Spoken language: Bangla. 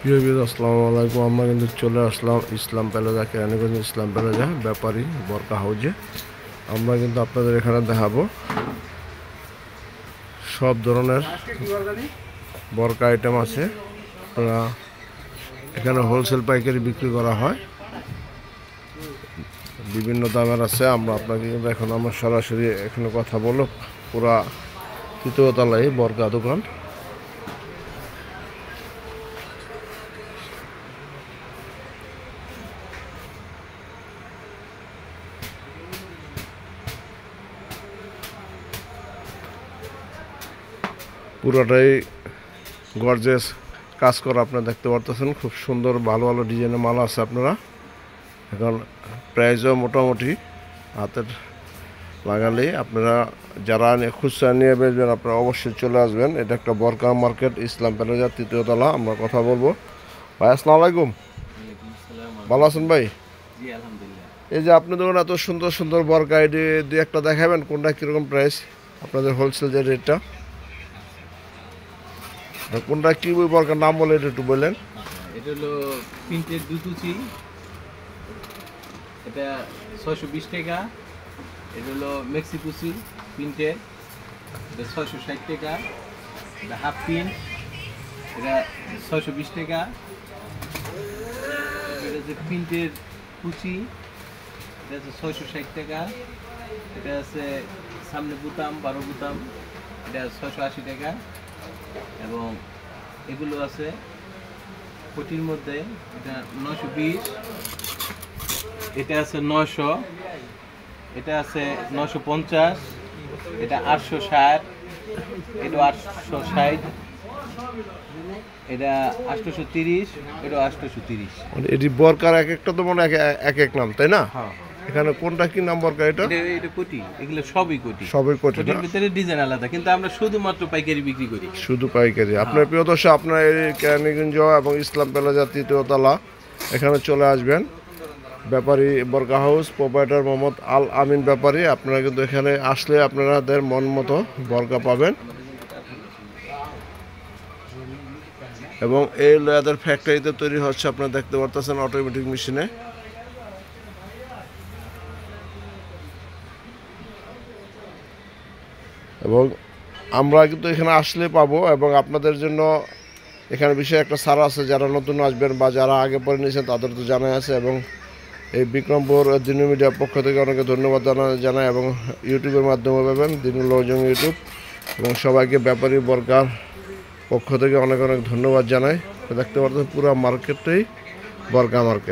প্রিয় বিয়ার আসসালামু আলাইকুম। আমরা কিন্তু চলে আসলাম ইসলাম প্যালেজা, কেরানীগঞ্জ ইসলাম প্যালেজা ব্যাপারী বরকা হাউজে। আমরা কিন্তু আপনাদের এখানে দেখাবো সব ধরনের বরকা আইটেম আছে। আপনারা এখানে হোলসেল পাইকারি বিক্রি করা হয়, বিভিন্ন দামের আছে। আমরা আপনাকে কিন্তু এখন আমরা সরাসরি এখানে কথা বলব। পুরা তৃতীয় তলায় বরকা দোকান। পুরোটাই গর্জেস কাজ করা আপনারা দেখতে পারতেছেন। খুব সুন্দর ভালো ভালো ডিজাইনের মাল আছে। আপনারা এখন প্রাইসও মোটামুটি হাতের লাগালেই আপনারা যারা খুচরা নিয়ে বেচবেন আপনারা অবশ্যই চলে আসবেন। এটা একটা বরকা মার্কেট, ইসলাম প্যালেজা, তৃতীয় তলা। আমরা কথা বলবো। ভাই আসসালামু আলাইকুম, ভালো আছেন ভাই? এই যে আপনি দেখুন এত সুন্দর সুন্দর বরকা, আইডি দুই একটা দেখাবেন কোনটা কীরকম প্রাইস আপনাদের হোলসেল যে রেটটা, কোনটা কি বরকার নাম বলে এটা একটু বললেন। এটা হলো প্রিন্টের দুতুচি, এটা 620 টাকা। এটা হলো মেক্সিকুচি প্রিন্টের, এটা 660 টাকা। এটা হাফ প্রিন্ট, এটা 620 টাকা। এটা হচ্ছে প্রিন্টের কুচি, এটা হচ্ছে 660 টাকা। এটা আছে সামনে বুতাম 12 বুতাম, এটা 680 টাকা। এবং এগুলো আছে কোটির মধ্যে, এটা 920, এটা আছে 900, এটা আছে 950, এটা 860, এটা 860, এটা 830, এটা 830। মানে এটি বরকার এক একটা তো মনে হয় এক এক নাম, তাই না? হ্যাঁ, এখানে কোনটা কি নাম বরকার? এটা এটা কোটি, এগুলো সবই কোটি। সবই কোটি না? কোটির ভিতরে ডিজাইন আলাদা, কিন্তু আমরা শুধুমাত্র পাইকারি বিক্রি করি। শুধু পাইকারি। আপনার প্রিয় দর্শক, আপনার এই কেরানীগঞ্জ এবং ইসলাম প্যালেজা তৃতীয় তলা এখানে চলে আসবেন। ব্যাপারী বরকা হাউস, প্রোপাইটার মোহাম্মদ আল আমিন ব্যাপারী। আপনারা কিন্তু এখানে আসলে আপনাদের মন মতো বরকা পাবেন। এবং এই লেদার ফ্যাক্টরিতে তৈরি হচ্ছে, আপনারা দেখতে পারতেছেন অটোমেটিক মেশিনে। এবং আমরা কিন্তু এখানে আসলে পাবো। এবং আপনাদের জন্য এখানে বিশেষ একটা ছাড় আছে, যারা নতুন আসবেন বা যারা আগে পরে নিয়েছেন তাদের তো জানাই আছে। এবং এই বিক্রমপুর দিনু মিডিয়ার পক্ষ থেকে অনেকে ধন্যবাদ জানাই। এবং ইউটিউবের মাধ্যমে পাবেন দিনুল লজং ইউটিউব। এবং সবাইকে ব্যাপারী বরকার পক্ষ থেকে অনেক অনেক ধন্যবাদ জানাই। দেখতে পাচ্ছেন পুরো মার্কেটটাই বরকা মার্কেট।